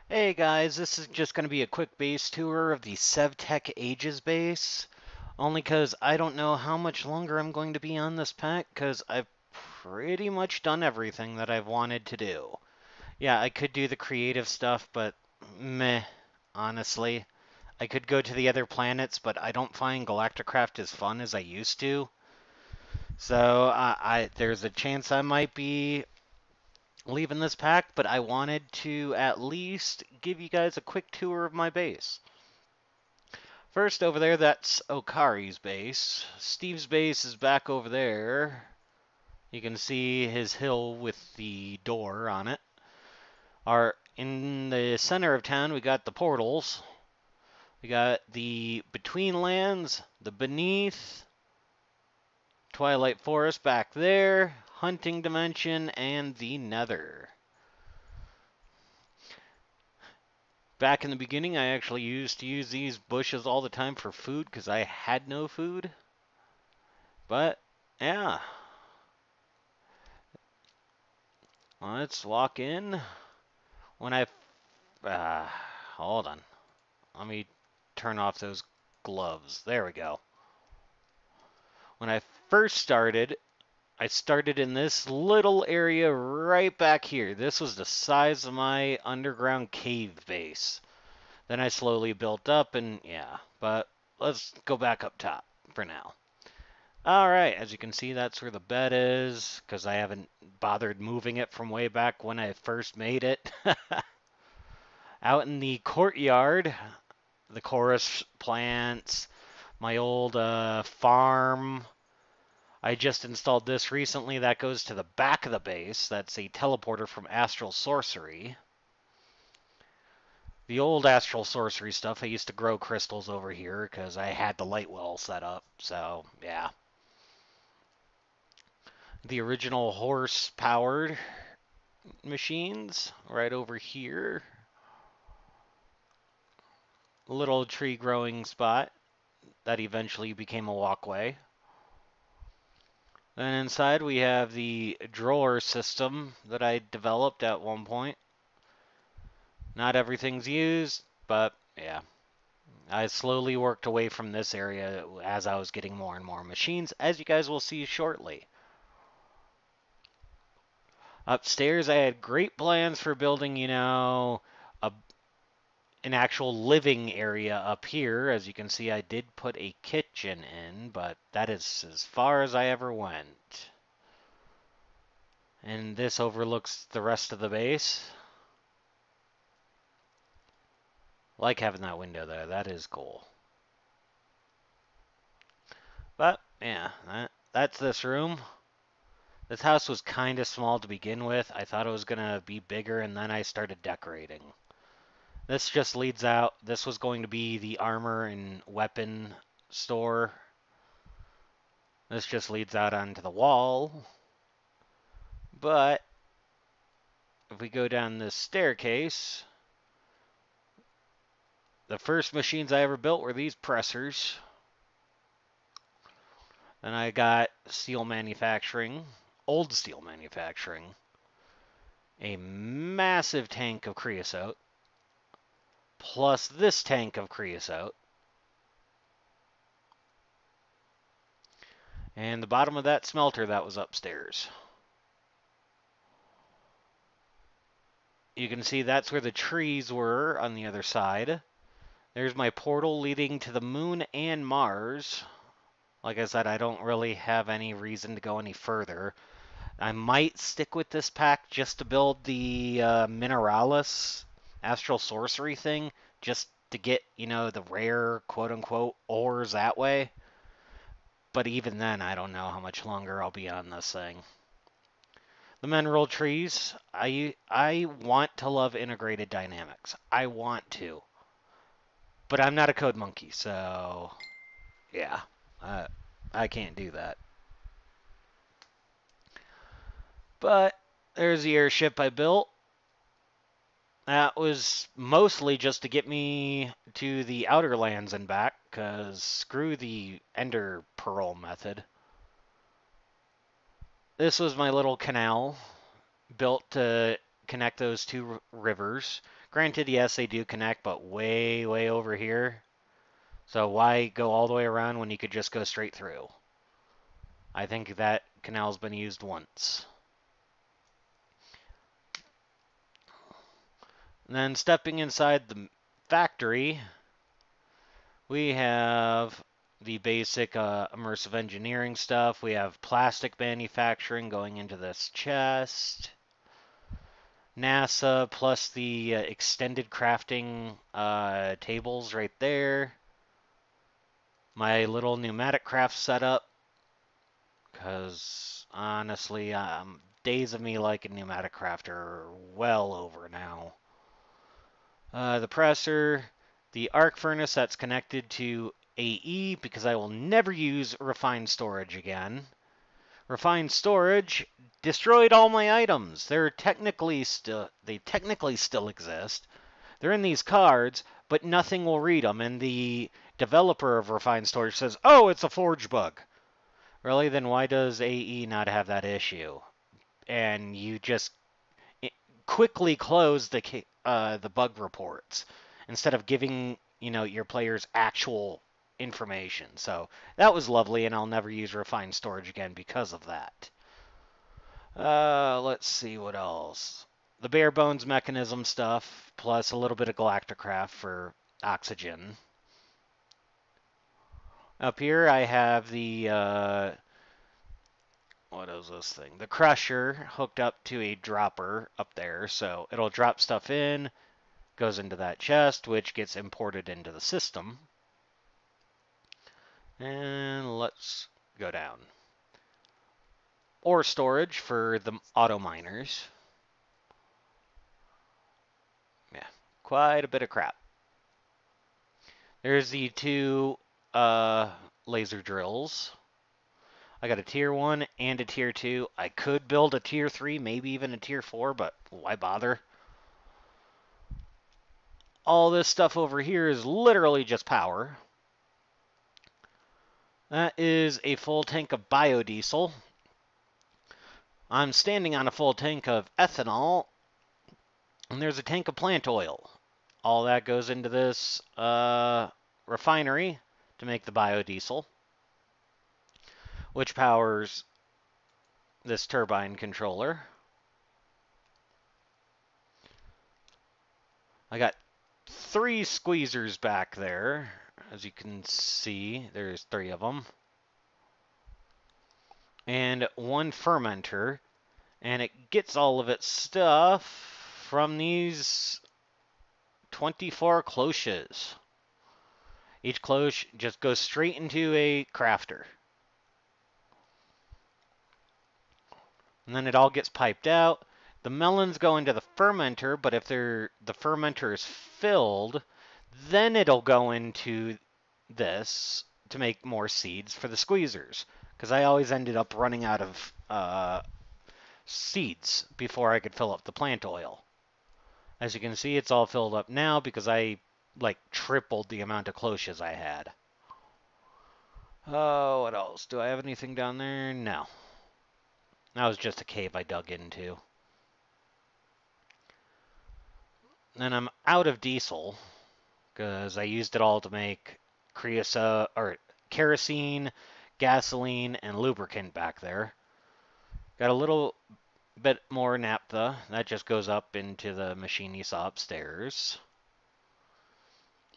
Hey guys, this is just going to be a quick base tour of the Sevtech Ages base. Only because I don't know how much longer I'm going to be on this pack, because I've pretty much done everything that I've wanted to do. Yeah, I could do the creative stuff, but meh, honestly. I could go to the other planets, but I don't find Galacticraft as fun as I used to. So there's a chance I might be leaving this pack, but I wanted to at least give you guys a quick tour of my base. First over there, that's Okari's base. Steve's base is back over there. You can see his hill with the door on it. In the center of town, we got the portals. We got the Between Lands, the Beneath, Twilight Forest back there, Hunting Dimension, and the Nether. Back in the beginning, I actually used to use these bushes all the time for food because I had no food. But, yeah. Let's walk in. When I... Uh, hold on. Let me turn off those gloves. There we go. When I first started, I started in this little area right back here. This was the size of my underground cave base. Then I slowly built up and yeah, but let's go back up top for now. All right, as you can see, that's where the bed is because I haven't bothered moving it from way back when I first made it. Out in the courtyard, the chorus plants, my old farm. I just installed this recently. That goes to the back of the base. That's a teleporter from Astral Sorcery. The old Astral Sorcery stuff, I used to grow crystals over here because I had the light well set up. So, yeah. The original horse-powered machines right over here. Little tree growing spot that eventually became a walkway. Then inside we have the drawer system that I developed at one point. Not everything's used, but yeah. I slowly worked away from this area as I was getting more and more machines, as you guys will see shortly. Upstairs, I had great plans for building, an actual living area up here. As you can see, I did put a kitchen in, but that is as far as I ever went. And this overlooks the rest of the base. Like having that window there, that is cool. But, yeah, that's this room. This house was kind of small to begin with. I thought it was going to be bigger, and then I started decorating. This just leads out. This was going to be the armor and weapon store. This just leads out onto the wall. But if we go down this staircase, the first machines I ever built were these pressers. Then I got steel manufacturing, old steel manufacturing, a massive tank of creosote, plus this tank of creosote. And the bottom of that smelter that was upstairs. You can see that's where the trees were on the other side. There's my portal leading to the moon and Mars. Like I said, I don't really have any reason to go any further. I might stick with this pack just to build the Mineralis Astral Sorcery thing, just to get, the rare quote-unquote ores that way. But even then, I don't know how much longer I'll be on this thing. The mineral trees, I want to love integrated dynamics. I want to. But I'm not a code monkey, so yeah, I can't do that. But there's the airship I built. That was mostly just to get me to the outer lands and back, because screw the Ender Pearl method. This was my little canal built to connect those two rivers. Granted, yes, they do connect, but way, way over here. So why go all the way around when you could just go straight through? I think that canal's been used once. And then stepping inside the factory, we have the basic immersive engineering stuff. We have plastic manufacturing going into this chest. NASA plus the extended crafting tables right there. My little pneumatic craft setup, because honestly, days of me liking pneumatic craft are well over now. The presser, the arc furnace that's connected to AE because I will never use refined storage again. Refined storage destroyed all my items. They technically still exist. They're in these cards, but nothing will read them. And the developer of refined storage says, "Oh, it's a forge bug." Really? Then why does AE not have that issue? And you just quickly close the bug reports instead of giving your players actual information. So that was lovely, and I'll never use refined storage again because of that. Let's see what else. The bare bones mechanism stuff, plus a little bit of Galacticraft for oxygen. Up here I have the what is this thing? The crusher hooked up to a dropper up there, so it'll drop stuff in, goes into that chest, which gets imported into the system. And let's go down. Ore storage for the auto miners. Yeah, quite a bit of crap. There's the two laser drills. I got a tier 1 and a tier 2. I could build a tier 3, maybe even a tier 4, but why bother? All this stuff over here is literally just power. That is a full tank of biodiesel. I'm standing on a full tank of ethanol, and there's a tank of plant oil. All that goes into this refinery to make the biodiesel, which powers this turbine controller. I got 3 squeezers back there. As you can see, there's 3 of them. And 1 fermenter. And it gets all of its stuff from these 24 cloches. Each cloche just goes straight into a crafter. And then it all gets piped out. The melons go into the fermenter, but if the fermenter is filled, then it'll go into this to make more seeds for the squeezers. Because I always ended up running out of seeds before I could fill up the plant oil. As you can see, it's all filled up now because I tripled the amount of cloches I had. Oh, what else? Do I have anything down there? No. That was just a cave I dug into. Then I'm out of diesel because I used it all to make creosote or kerosene, gasoline, and lubricant back there. Got a little bit more naphtha. That just goes up into the machine you saw upstairs.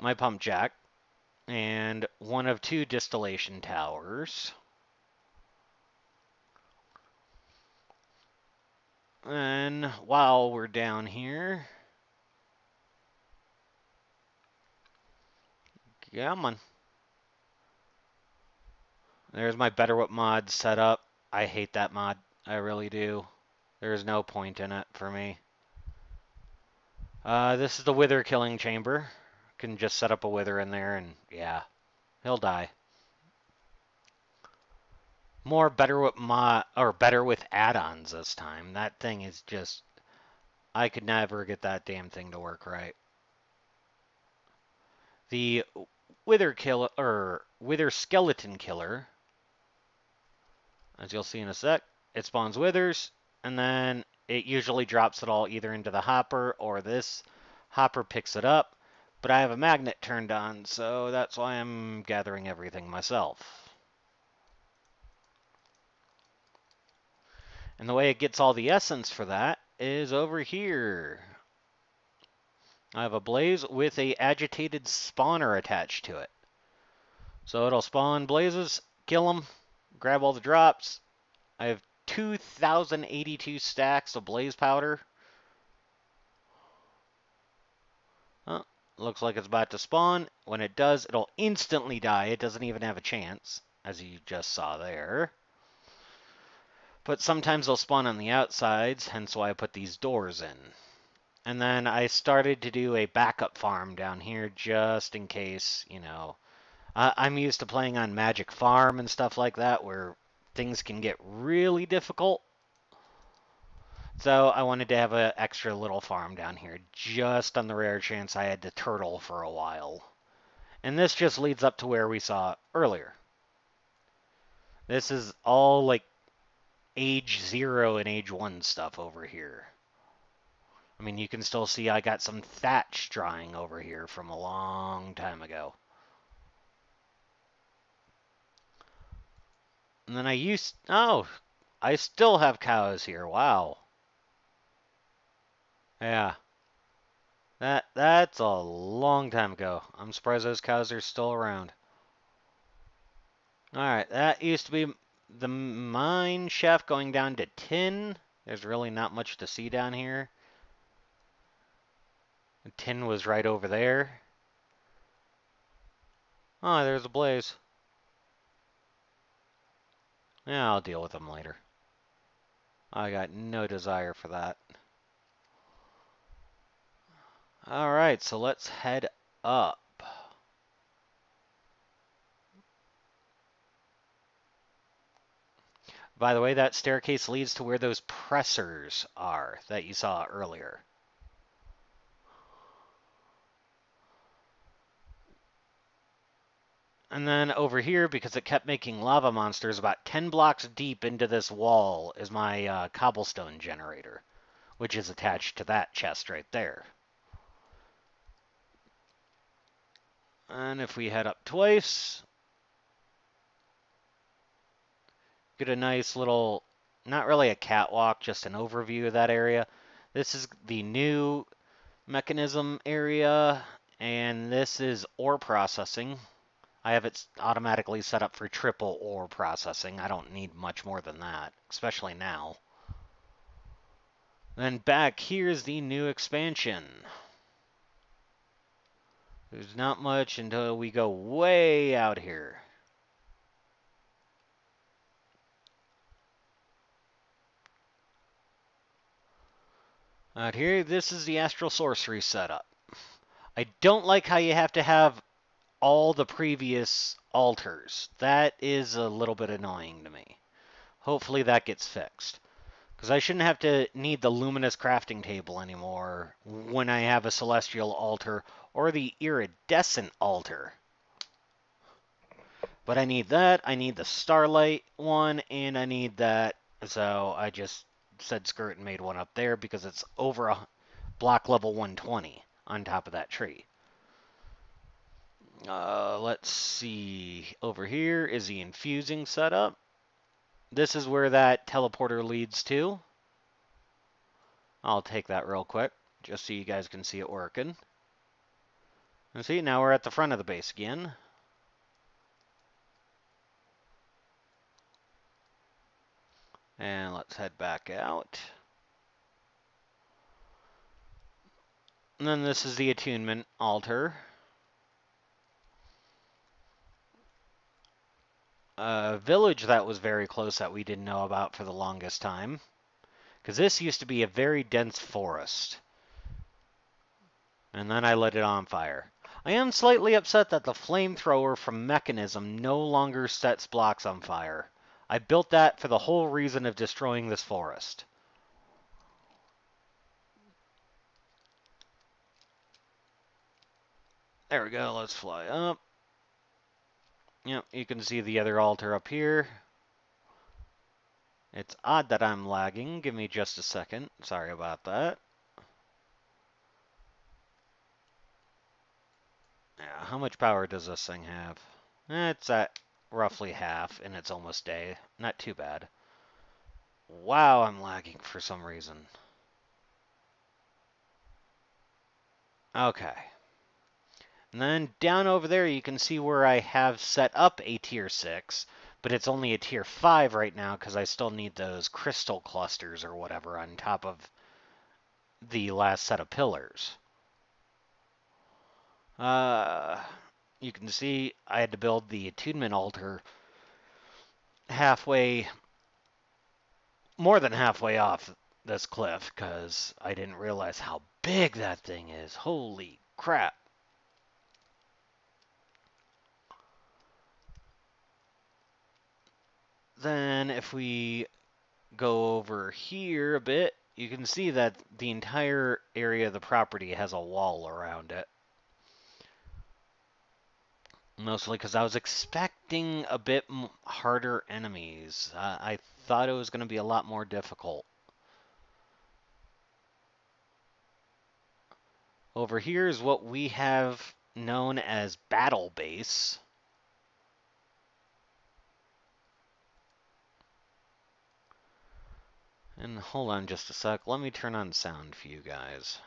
My pump jack. And 1 of 2 distillation towers. And while we're down here, come on. There's my Better Whip mod set up. I hate that mod. I really do. There's no point in it for me. This is the wither killing chamber. Can just set up a wither in there and yeah, he'll die. More Better Whip mod or Better with add-ons this time. That thing is just, I could never get that damn thing to work right. The wither killer or wither skeleton killer, as you'll see in a sec, it spawns withers and then it usually drops it all either into the hopper or this Hopper picks it up, but I have a magnet turned on, so that's why I'm gathering everything myself. And the way it gets all the essence for that is over here. I have a blaze with a agitated spawner attached to it. So it'll spawn blazes, kill them, grab all the drops. I have 2,082 stacks of blaze powder. Oh, looks like it's about to spawn. When it does, it'll instantly die. It doesn't even have a chance, as you just saw there. But sometimes they'll spawn on the outsides, hence why I put these doors in. And then I started to do a backup farm down here just in case, you know. I'm used to playing on Magic Farm and stuff like that where things can get really difficult. So I wanted to have an extra little farm down here just on the rare chance I had to turtle for a while. And this just leads up to where we saw earlier. This is all like age 0 and age 1 stuff over here. I mean, you can still see I got some thatch drying over here from a long time ago. And then I still have cows here. Wow. Yeah. That's a long time ago. I'm surprised those cows are still around. Alright, that used to be the mine shaft going down to tin. There's really not much to see down here. The tin was right over there. Oh, there's a blaze. Yeah, I'll deal with them later. I got no desire for that. Alright, so let's head up. By the way, that staircase leads to where those pressers are that you saw earlier. And then over here, because it kept making lava monsters, about 10 blocks deep into this wall is my cobblestone generator, which is attached to that chest right there. And if we head up twice, get a nice little, not really a catwalk, just an overview of that area. This is the new mechanism area, and this is ore processing. I have it automatically set up for triple ore processing. I don't need much more than that, especially now. Then back here's the new expansion. There's not much until we go way out here. Out here, this is the Astral Sorcery setup. I don't like how you have to have all the previous altars. That is a little bit annoying to me. Hopefully that gets fixed. Because I shouldn't have to need the luminous crafting table anymore when I have a celestial altar or the iridescent altar. But I need that, I need the starlight one, and I need that. So I just said skirt and made one up there because it's over a block level 120 on top of that tree. Let's see. Over here is the infusing setup. This is where that teleporter leads to. I'll take that real quick, just so you guys can see it working. And see, now we're at the front of the base again. And let's head back out. And then this is the Attunement Altar. A village that was very close that we didn't know about for the longest time. Because this used to be a very dense forest. And then I lit it on fire. I am slightly upset that the flamethrower from Mechanism no longer sets blocks on fire. I built that for the whole reason of destroying this forest. There we go, let's fly up. Yep, you can see the other altar up here. It's odd that I'm lagging. Give me just a second. Sorry about that. Yeah, how much power does this thing have? It's at roughly half, and it's almost day. Not too bad. Wow, I'm lagging for some reason. Okay. And then down over there, you can see where I have set up a tier 6, but it's only a tier 5 right now because I still need those crystal clusters or whatever on top of the last set of pillars. You can see I had to build the Attunement Altar halfway, more than halfway off this cliff because I didn't realize how big that thing is. Holy crap. Then if we go over here a bit, you can see that the entire area of the property has a wall around it. Mostly because I was expecting a bit harder enemies. I thought it was going to be a lot more difficult. Over here is what we have known as Battle Base. And hold on just a sec. Let me turn on sound for you guys.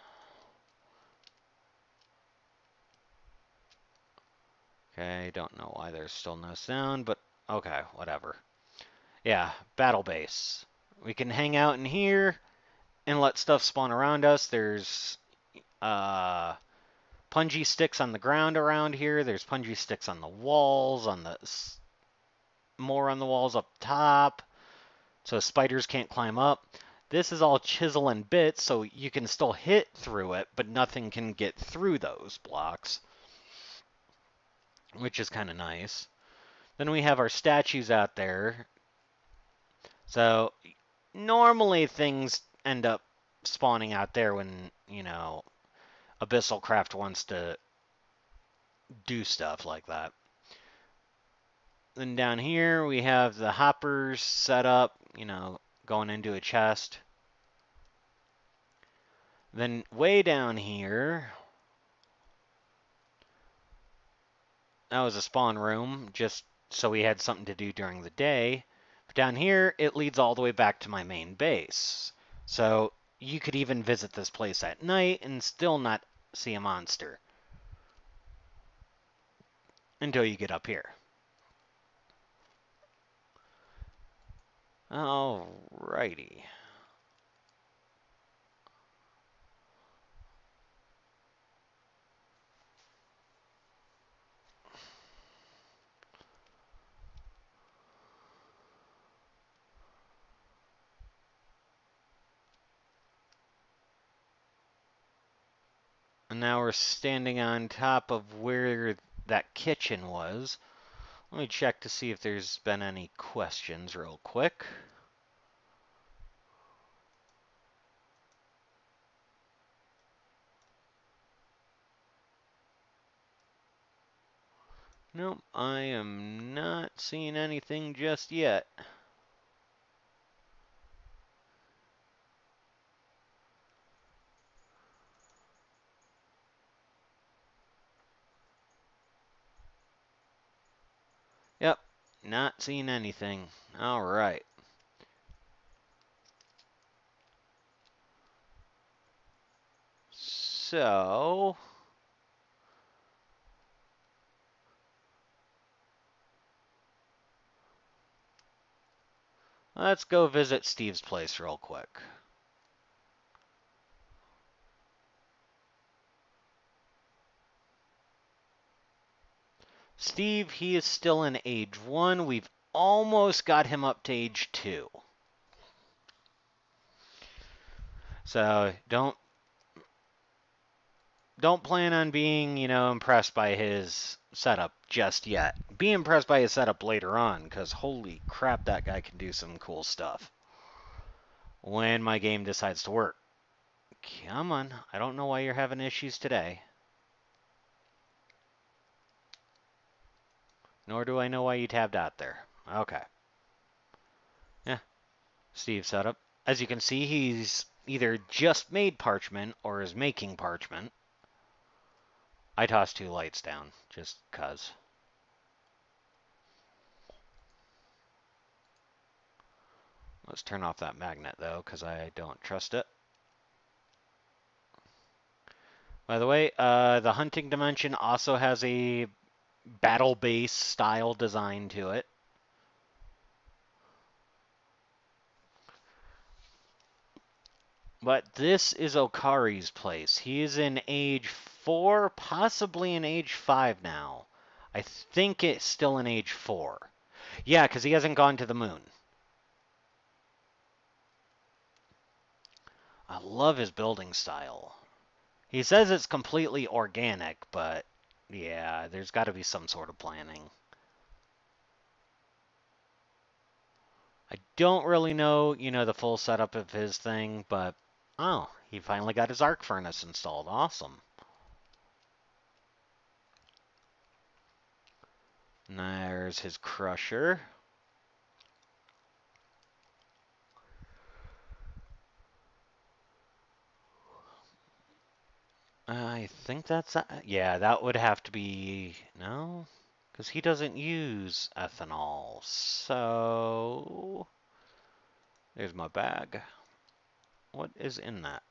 Okay, don't know why there's still no sound, but okay, whatever. Yeah, Battle Base. We can hang out in here and let stuff spawn around us. There's punji sticks on the ground around here. There's punji sticks on the walls, more on the walls up top, so spiders can't climb up. This is all chisel and bits, so you can still hit through it, but nothing can get through those blocks, which is kind of nice. Then we have our statues out there. So normally things end up spawning out there when, Abyssal Craft wants to do stuff like that. Then down here we have the hoppers set up, going into a chest. Then way down here, that was a spawn room, just so we had something to do during the day. But down here, it leads all the way back to my main base. So you could even visit this place at night and still not see a monster until you get up here. Alrighty. And now we're standing on top of where that kitchen was. Let me check to see if there's been any questions real quick. Nope, I am not seeing anything just yet. Yep, not seeing anything. All right. So, let's go visit Steve's place real quick. Steve, he is still in age 1. We've almost got him up to age 2. So, don't plan on being, impressed by his setup just yet. Be impressed by his setup later on, because holy crap, that guy can do some cool stuff when my game decides to work. Come on, I don't know why you're having issues today. Nor do I know why you tabbed out there. Okay. Yeah, Steve setup. As you can see, he's either just made parchment or is making parchment. I tossed 2 lights down, just 'cause. Let's turn off that magnet, though, because I don't trust it. By the way, the hunting dimension also has a battle base style design to it. But this is Okari's place. He is in age 4, possibly in age 5 now. I think it's still in age 4. Yeah, because he hasn't gone to the moon. I love his building style. He says it's completely organic, but yeah, there's got to be some sort of planning. I don't really know, the full setup of his thing, but oh, he finally got his arc furnace installed. Awesome. And there's his crusher. I think that's, yeah, that would have to be, no, because he doesn't use ethanol. So, there's my bag. What is in that?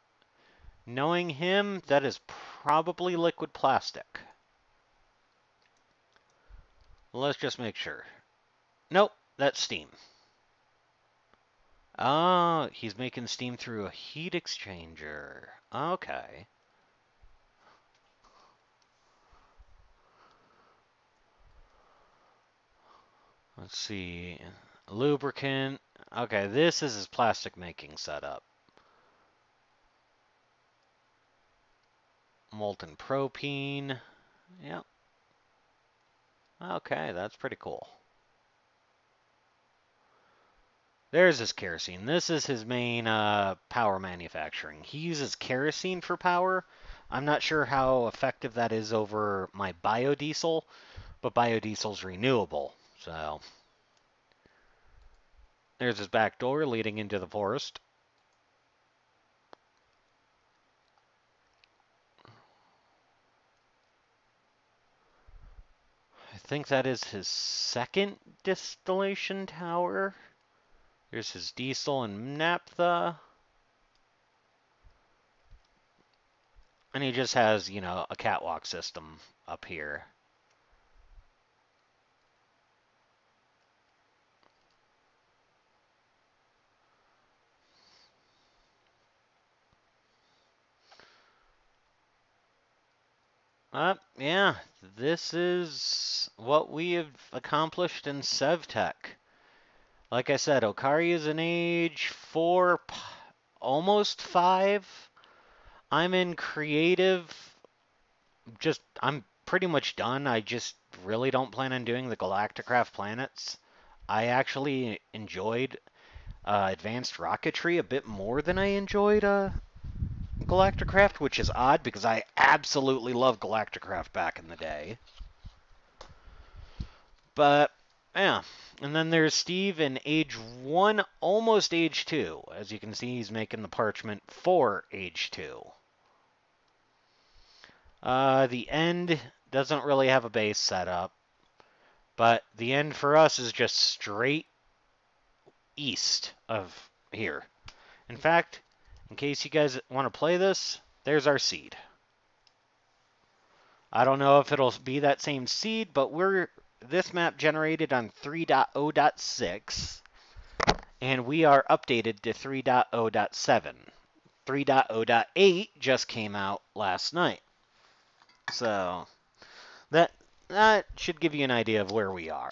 Knowing him, that is probably liquid plastic. Let's just make sure. Nope, that's steam. Oh, he's making steam through a heat exchanger. Okay. Let's see. Lubricant. Okay, this is his plastic making setup. Molten propene. Yep. Okay, that's pretty cool. There's his kerosene. This is his main power manufacturing. He uses kerosene for power. I'm not sure how effective that is over my biodiesel, but biodiesel's renewable. So there's his back door leading into the forest. I think that is his second distillation tower. Here's his diesel and naphtha. And he just has, a catwalk system up here. Yeah, this is what we have accomplished in Sevtech. Like I said, Okari is in age 4, almost 5. I'm in creative, I'm pretty much done. I just really don't plan on doing the Galacticraft planets. I actually enjoyed advanced rocketry a bit more than I enjoyed Galacticraft, which is odd because I absolutely loved Galacticraft back in the day. But yeah, and then there's Steve in age 1, almost age 2. As you can see, he's making the parchment for age 2. The end doesn't really have a base setup, but the end for us is just straight east of here. In fact, in case you guys want to play this, there's our seed. I don't know if it'll be that same seed, but this map generated on 3.0.6, and we are updated to 3.0.7. 3.0.8 just came out last night. So that should give you an idea of where we are.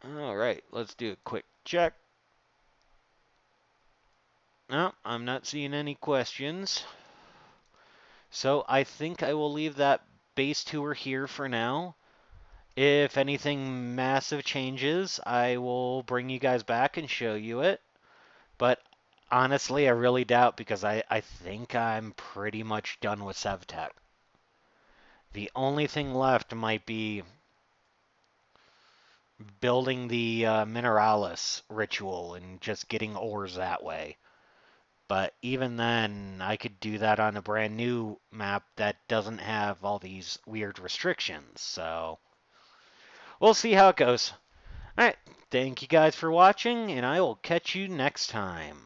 All right, let's do a quick check. No, I'm not seeing any questions. So I think I will leave that base tour here for now. If anything massive changes, I will bring you guys back and show you it. But honestly, I really doubt because I think I'm pretty much done with Sevtech. The only thing left might be building the Mineralis ritual and just getting ores that way. But even then, I could do that on a brand new map that doesn't have all these weird restrictions. So we'll see how it goes. All right. Thank you guys for watching, and I will catch you next time.